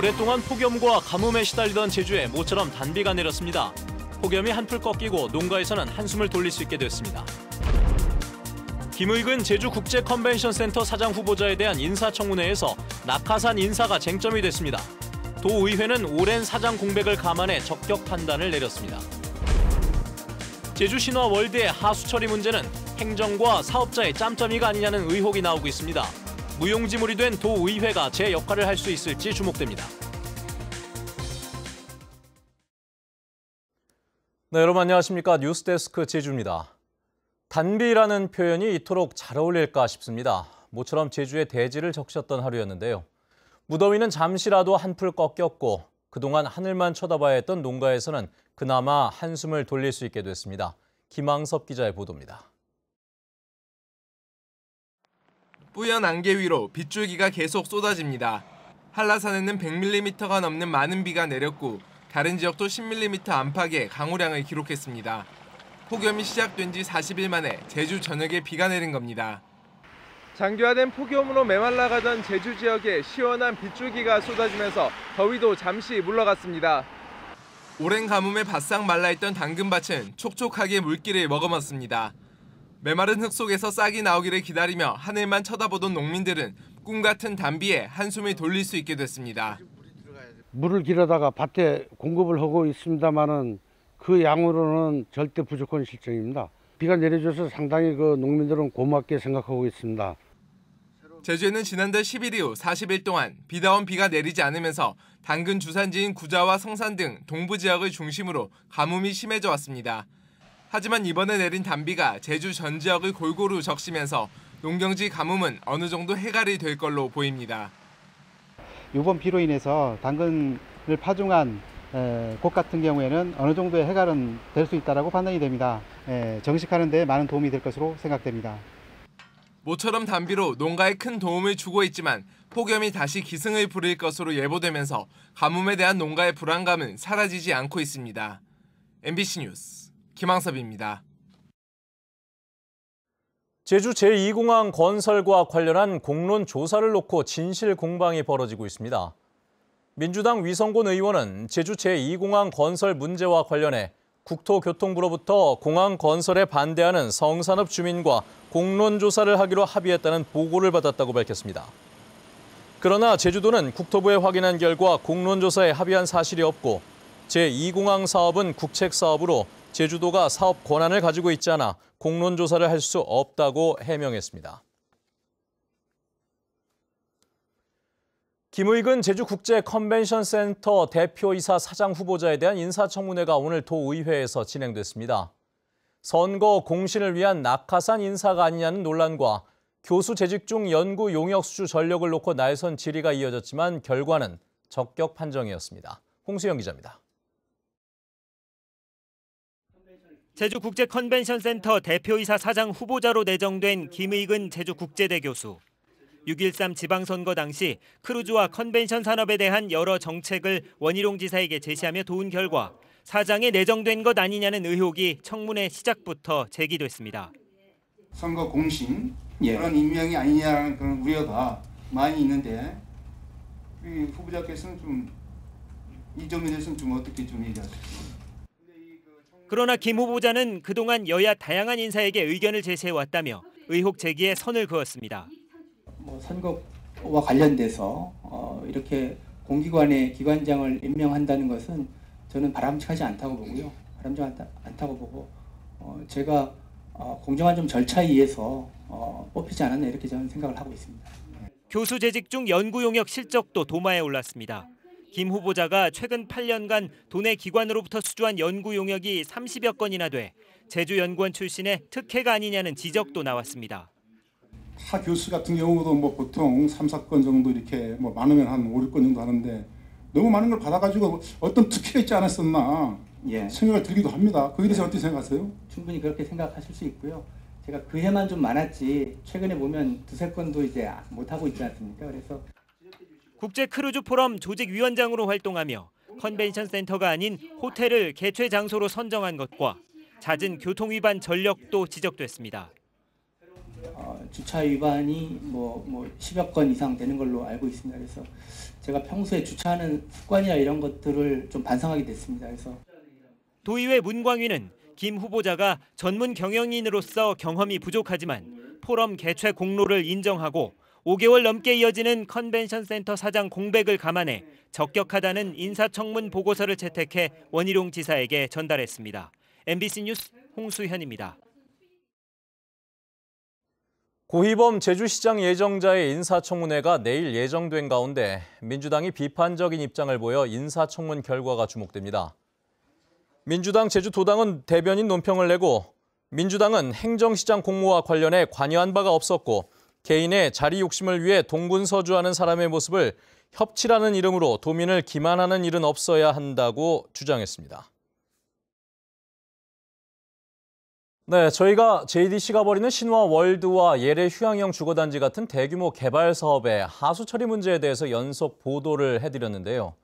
오랫동안 폭염과 가뭄에 시달리던 제주에 모처럼 단비가 내렸습니다. 폭염이 한풀 꺾이고 농가에서는 한숨을 돌릴 수 있게 됐습니다. 김의근 제주국제컨벤션센터 사장 후보자에 대한 인사청문회에서 낙하산 인사가 쟁점이 됐습니다. 도의회는 오랜 사장 공백을 감안해 적격 판단을 내렸습니다. 제주신화월드의 하수 처리 문제는 행정과 사업자의 짬짬이가 아니냐는 의혹이 나오고 있습니다. 무용지물이 된 도의회가 제 역할을 할 수 있을지 주목됩니다. 네, 여러분 안녕하십니까. 뉴스데스크 제주입니다. 단비라는 표현이 이토록 잘 어울릴까 싶습니다. 모처럼 제주의 대지를 적셨던 하루였는데요. 무더위는 잠시라도 한풀 꺾였고 그동안 하늘만 쳐다봐야 했던 농가에서는 그나마 한숨을 돌릴 수 있게 됐습니다. 김항섭 기자의 보도입니다. 뿌연 안개 위로 빗줄기가 계속 쏟아집니다. 한라산에는 100mm가 넘는 많은 비가 내렸고 다른 지역도 10mm 안팎의 강우량을 기록했습니다. 폭염이 시작된 지 40일 만에 제주 전역에 비가 내린 겁니다. 장기화된 폭염으로 메말라가던 제주 지역에 시원한 빗줄기가 쏟아지면서 더위도 잠시 물러갔습니다. 오랜 가뭄에 바싹 말라있던 당근밭은 촉촉하게 물기를 머금었습니다. 메마른 흙 속에서 싹이 나오기를 기다리며 하늘만 쳐다보던 농민들은 꿈같은 단비에 한숨을 돌릴 수 있게 됐습니다. 물을 길어다가 밭에 공급을 하고 있습니다만은 그 양으로는 절대 부족한 실정입니다. 비가 내려줘서 상당히 농민들은 고맙게 생각하고 있습니다. 제주에는 지난달 10일 이후 40일 동안 비다운 비가 내리지 않으면서 당근 주산지인 구자와 성산 등 동부 지역을 중심으로 가뭄이 심해져 왔습니다. 하지만 이번에 내린 단비가 제주 전 지역을 골고루 적시면서 농경지 가뭄은 어느 정도 해갈이 될 걸로 보입니다. 이번 비로 인해서 당근을 파종한 곳 같은 경우에는 어느 정도의 해갈은 될 수 있다고 판단이 됩니다. 정식하는 데 많은 도움이 될 것으로 생각됩니다. 모처럼 단비로 농가에 큰 도움을 주고 있지만 폭염이 다시 기승을 부릴 것으로 예보되면서 가뭄에 대한 농가의 불안감은 사라지지 않고 있습니다. MBC 뉴스 김항섭입니다. 제주 제2공항 건설과 관련한 공론 조사를 놓고 진실 공방이 벌어지고 있습니다. 민주당 위성곤 의원은 제주 제2공항 건설 문제와 관련해 국토교통부로부터 공항 건설에 반대하는 성산읍 주민과 공론조사를 하기로 합의했다는 보고를 받았다고 밝혔습니다. 그러나 제주도는 국토부에 확인한 결과 공론조사에 합의한 사실이 없고 제2공항 사업은 국책사업으로 제주도가 사업 권한을 가지고 있지 않아 공론조사를 할 수 없다고 해명했습니다. 김의근 제주국제컨벤션센터 대표이사 사장 후보자에 대한 인사청문회가 오늘 도의회에서 진행됐습니다. 선거 공신을 위한 낙하산 인사가 아니냐는 논란과 교수 재직 중 연구 용역 수주 전력을 놓고 날선 질의가 이어졌지만 결과는 적격 판정이었습니다. 홍수영 기자입니다. 제주국제컨벤션센터 대표이사 사장 후보자로 내정된 김의근 제주국제대 교수. 6.13 지방선거 당시 크루즈와 컨벤션 산업에 대한 여러 정책을 원희룡 지사에게 제시하며 도운 결과 사장에 내정된 것 아니냐는 의혹이 청문회 시작부터 제기됐습니다. 선거 공신 그런 임명이 아니냐는 그런 우려가 많이 있는데 이 후보자께서는 좀 이 점에 대해서는 좀 어떻게 좀 얘기하실까요? 그러나 김 후보자는 그동안 여야 다양한 인사에게 의견을 제시해왔다며 의혹 제기에 선을 그었습니다. 선거와 관련돼서 이렇게 공기관의 기관장을 임명한다는 것은 저는 바람직하지 않다고 보고요. 바람직하지 않다고 보고 제가 공정한 좀 절차에 의해서 뽑히지 않았나 이렇게 저는 생각을 하고 있습니다. 교수 재직 중 연구 용역 실적도 도마에 올랐습니다. 김 후보자가 최근 8년간 도내 기관으로부터 수주한 연구 용역이 30여 건이나 돼 제주연구원 출신의 특혜가 아니냐는 지적도 나왔습니다. 타 교수 같은 경우도 보통 3, 4건 정도 이렇게 많으면 한 5, 6건 정도 하는데 너무 많은 걸 받아가지고 어떤 특혜가 있지 않았었나 생각을 들기도 합니다. 거기에 대해서 어떻게 생각하세요? 충분히 그렇게 생각하실 수 있고요. 제가 그 해만 좀 많았지 최근에 보면 두세 건도 이제 못하고 있지 않습니까? 그래서 국제 크루즈 포럼 조직위원장으로 활동하며 컨벤션 센터가 아닌 호텔을 개최 장소로 선정한 것과 잦은 교통 위반 전력도 지적됐습니다. 주차 위반이 뭐 10여 건 이상 되는 걸로 알고 있습니다. 그래서 제가 평소에 주차하는 습관이나 이런 것들을 좀 반성하게 됐습니다. 그래서 도의회 문광위는 김 후보자가 전문 경영인으로서 경험이 부족하지만 포럼 개최 공로를 인정하고 5개월 넘게 이어지는 컨벤션 센터 사장 공백을 감안해 적격하다는 인사청문 보고서를 채택해 원희룡 지사에게 전달했습니다. MBC 뉴스 홍수현입니다. 고희범 제주시장 예정자의 인사청문회가 내일 예정된 가운데 민주당이 비판적인 입장을 보여 인사청문 결과가 주목됩니다. 민주당 제주도당은 대변인 논평을 내고 민주당은 행정시장 공모와 관련해 관여한 바가 없었고 개인의 자리 욕심을 위해 동분서주하는 사람의 모습을 협치라는 이름으로 도민을 기만하는 일은 없어야 한다고 주장했습니다. 네, 저희가 JDC가 벌이는 신화월드와 예래 휴양형 주거단지 같은 대규모 개발 사업의 하수 처리 문제에 대해서 연속 보도를 해드렸는데요.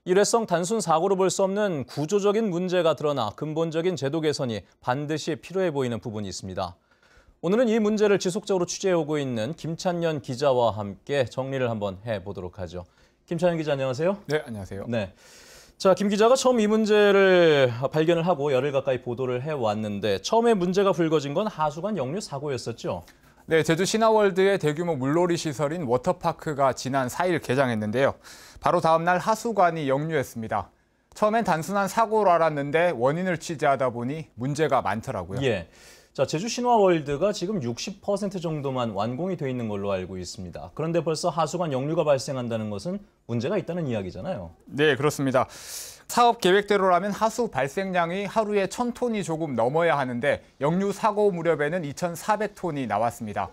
일회성 단순 사고로 볼 수 없는 구조적인 문제가 드러나 근본적인 제도 개선이 반드시 필요해 보이는 부분이 있습니다. 오늘은 이 문제를 지속적으로 취재해오고 있는 김찬년 기자와 함께 정리를 한번 해보도록 하죠. 김찬년 기자, 안녕하세요. 네, 안녕하세요. 네. 자, 김 기자가 처음 이 문제를 발견을 하고 열흘 가까이 보도를 해왔는데 처음에 문제가 불거진 건 하수관 역류 사고였었죠? 네, 제주 신화월드의 대규모 물놀이 시설인 워터파크가 지난 4일 개장했는데요. 바로 다음 날 하수관이 역류했습니다. 처음엔 단순한 사고로 알았는데 원인을 취재하다 보니 문제가 많더라고요. 예. 자, 제주 신화월드가 지금 60% 정도만 완공이 돼 있는 걸로 알고 있습니다. 그런데 벌써 하수관 역류가 발생한다는 것은 문제가 있다는 이야기잖아요. 네, 그렇습니다. 사업 계획대로라면 하수 발생량이 하루에 1,000톤이 조금 넘어야 하는데 역류 사고 무렵에는 2,400톤이 나왔습니다.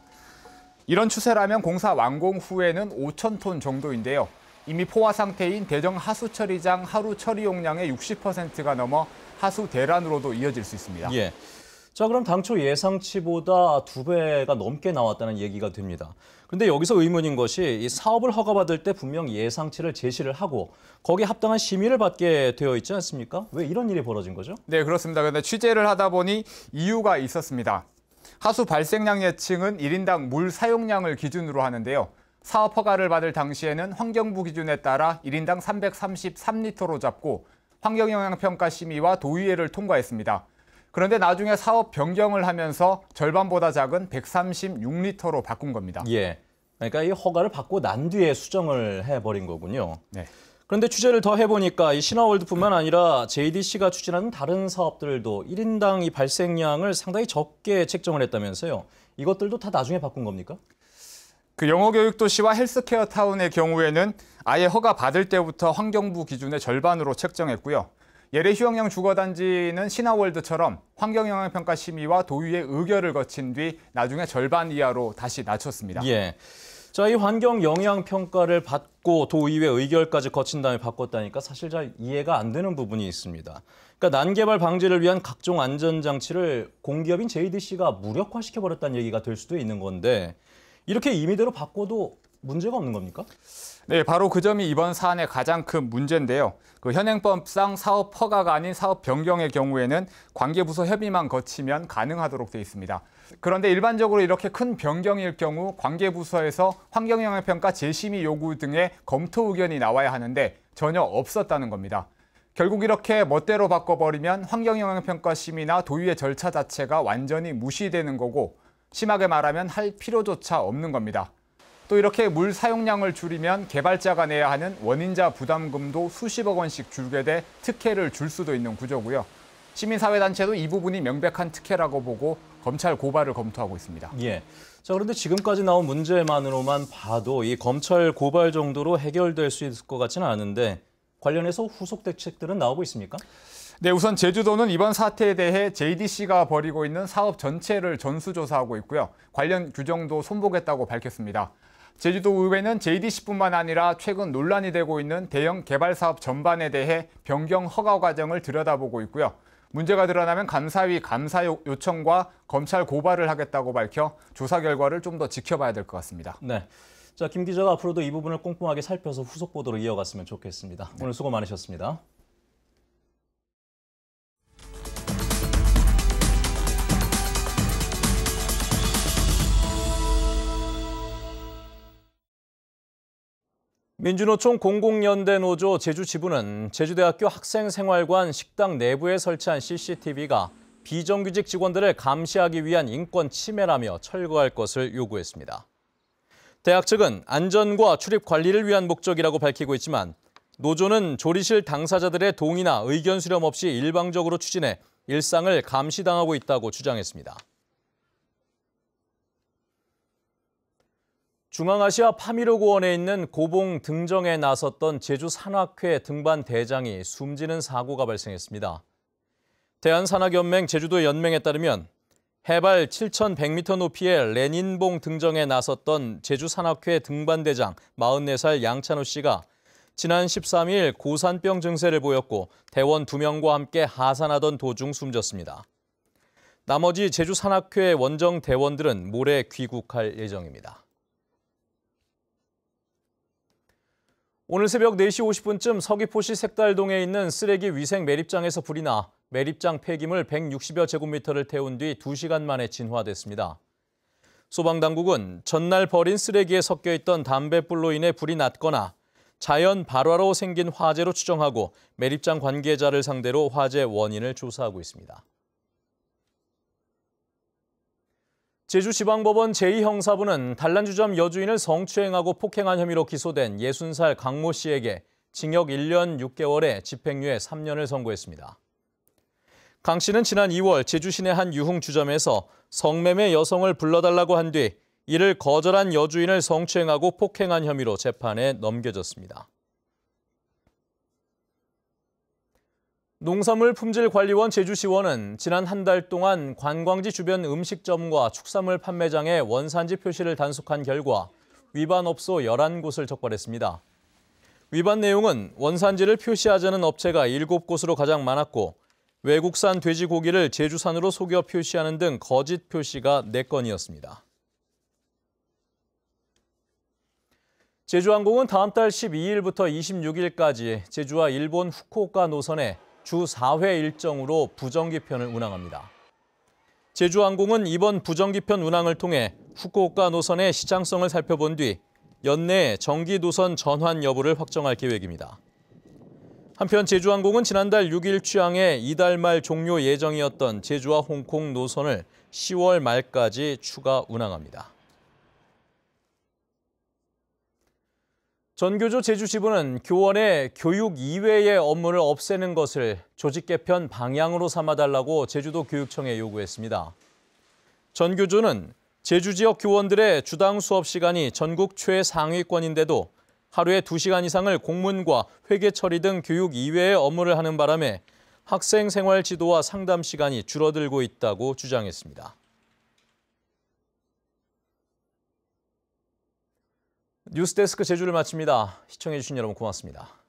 이런 추세라면 공사 완공 후에는 5,000톤 정도인데요. 이미 포화 상태인 대정 하수처리장 하루 처리 용량의 60%가 넘어 하수 대란으로도 이어질 수 있습니다. 예. 자, 그럼 당초 예상치보다 2배가 넘게 나왔다는 얘기가 됩니다. 그런데 여기서 의문인 것이 이 사업을 허가받을 때 분명 예상치를 제시를 하고 거기에 합당한 심의를 받게 되어 있지 않습니까? 왜 이런 일이 벌어진 거죠? 네, 그렇습니다. 그런데 취재를 하다 보니 이유가 있었습니다. 하수 발생량 예측은 1인당 물 사용량을 기준으로 하는데요. 사업 허가를 받을 당시에는 환경부 기준에 따라 1인당 333리터로 잡고 환경영향평가 심의와 도의회를 통과했습니다. 그런데 나중에 사업 변경을 하면서 절반보다 작은 136리터로 바꾼 겁니다. 예. 그러니까 이 허가를 받고 난 뒤에 수정을 해버린 거군요. 네. 그런데 취재를 더 해보니까 이 신화월드뿐만 아니라 JDC가 추진하는 다른 사업들도 1인당 이 발생량을 상당히 적게 책정을 했다면서요. 이것들도 다 나중에 바꾼 겁니까? 그 영어교육도시와 헬스케어 타운의 경우에는 아예 허가 받을 때부터 환경부 기준의 절반으로 책정했고요. 예래 휴양형 주거단지는 신화월드처럼 환경영향평가 심의와 도의회 의결을 거친 뒤 나중에 절반 이하로 다시 낮췄습니다. 예. 자, 이 환경영향평가를 받고 도의회 의결까지 거친 다음에 바꿨다니까 사실 잘 이해가 안 되는 부분이 있습니다. 그러니까 난개발 방지를 위한 각종 안전장치를 공기업인 JDC가 무력화시켜버렸다는 얘기가 될 수도 있는 건데 이렇게 임의대로 바꿔도 문제가 없는 겁니까? 네, 바로 그 점이 이번 사안의 가장 큰 문제인데요. 그 현행법상 사업 허가가 아닌 사업 변경의 경우에는 관계부서 협의만 거치면 가능하도록 돼 있습니다. 그런데 일반적으로 이렇게 큰 변경일 경우 관계부서에서 환경영향평가 재심의 요구 등의 검토 의견이 나와야 하는데 전혀 없었다는 겁니다. 결국 이렇게 멋대로 바꿔버리면 환경영향평가 심의나 도의회 절차 자체가 완전히 무시되는 거고 심하게 말하면 할 필요조차 없는 겁니다. 또 이렇게 물 사용량을 줄이면 개발자가 내야 하는 원인자 부담금도 수십억 원씩 줄게 돼 특혜를 줄 수도 있는 구조고요. 시민사회단체도 이 부분이 명백한 특혜라고 보고 검찰 고발을 검토하고 있습니다. 예. 자, 그런데 지금까지 나온 문제만으로만 봐도 이 검찰 고발 정도로 해결될 수 있을 것 같지는 않은데 관련해서 후속 대책들은 나오고 있습니까? 네, 우선 제주도는 이번 사태에 대해 JDC가 벌이고 있는 사업 전체를 전수조사하고 있고요. 관련 규정도 손보겠다고 밝혔습니다. 제주도 의회는 JDC뿐만 아니라 최근 논란이 되고 있는 대형 개발 사업 전반에 대해 변경 허가 과정을 들여다보고 있고요. 문제가 드러나면 감사위 감사 요청과 검찰 고발을 하겠다고 밝혀 조사 결과를 좀 더 지켜봐야 될 것 같습니다. 네. 자, 김 기자가 앞으로도 이 부분을 꼼꼼하게 살펴서 후속 보도로 이어갔으면 좋겠습니다. 오늘 수고 많으셨습니다. 민주노총 공공연대노조 제주지부는 제주대학교 학생생활관 식당 내부에 설치한 CCTV가 비정규직 직원들을 감시하기 위한 인권 침해라며 철거할 것을 요구했습니다. 대학 측은 안전과 출입 관리를 위한 목적이라고 밝히고 있지만 노조는 조리실 당사자들의 동의나 의견 수렴 없이 일방적으로 추진해 일상을 감시당하고 있다고 주장했습니다. 중앙아시아 파미르고원에 있는 고봉 등정에 나섰던 제주산악회 등반 대장이 숨지는 사고가 발생했습니다. 대한산악연맹 제주도 연맹에 따르면 해발 7,100m 높이의 레닌봉 등정에 나섰던 제주산악회 등반대장 44살 양찬호 씨가 지난 13일 고산병 증세를 보였고 대원 2명과 함께 하산하던 도중 숨졌습니다. 나머지 제주산악회 원정 대원들은 모레 귀국할 예정입니다. 오늘 새벽 4시 50분쯤 서귀포시 색달동에 있는 쓰레기 위생 매립장에서 불이 나 매립장 폐기물 160여 제곱미터를 태운 뒤 2시간 만에 진화됐습니다. 소방당국은 전날 버린 쓰레기에 섞여 있던 담뱃불로 인해 불이 났거나 자연 발화로 생긴 화재로 추정하고 매립장 관계자를 상대로 화재 원인을 조사하고 있습니다. 제주지방법원 제2형사부는 단란주점 여주인을 성추행하고 폭행한 혐의로 기소된 60살 강모 씨에게 징역 1년 6개월에 집행유예 3년을 선고했습니다. 강 씨는 지난 2월 제주 시내 한 유흥주점에서 성매매 여성을 불러달라고 한 뒤 이를 거절한 여주인을 성추행하고 폭행한 혐의로 재판에 넘겨졌습니다. 농산물품질관리원 제주시원은 지난 한 달 동안 관광지 주변 음식점과 축산물 판매장의 원산지 표시를 단속한 결과 위반 업소 11곳을 적발했습니다. 위반 내용은 원산지를 표시하자는 업체가 7곳으로 가장 많았고 외국산 돼지고기를 제주산으로 속여 표시하는 등 거짓 표시가 4건이었습니다. 제주항공은 다음 달 12일부터 26일까지 제주와 일본 후쿠오카 노선에 주 4회 일정으로 부정기편을 운항합니다. 제주항공은 이번 부정기편 운항을 통해 후쿠오카 노선의 시장성을 살펴본 뒤 연내에 정기 노선 전환 여부를 확정할 계획입니다. 한편 제주항공은 지난달 6일 취항에 이달 말 종료 예정이었던 제주와 홍콩 노선을 10월 말까지 추가 운항합니다. 전교조 제주지부는 교원의 교육 이외의 업무를 없애는 것을 조직 개편 방향으로 삼아달라고 제주도 교육청에 요구했습니다. 전교조는 제주 지역 교원들의 주당 수업 시간이 전국 최상위권인데도 하루에 2시간 이상을 공문과 회계 처리 등 교육 이외의 업무를 하는 바람에 학생 생활 지도와 상담 시간이 줄어들고 있다고 주장했습니다. 뉴스데스크 제주를 마칩니다. 시청해주신 여러분 고맙습니다.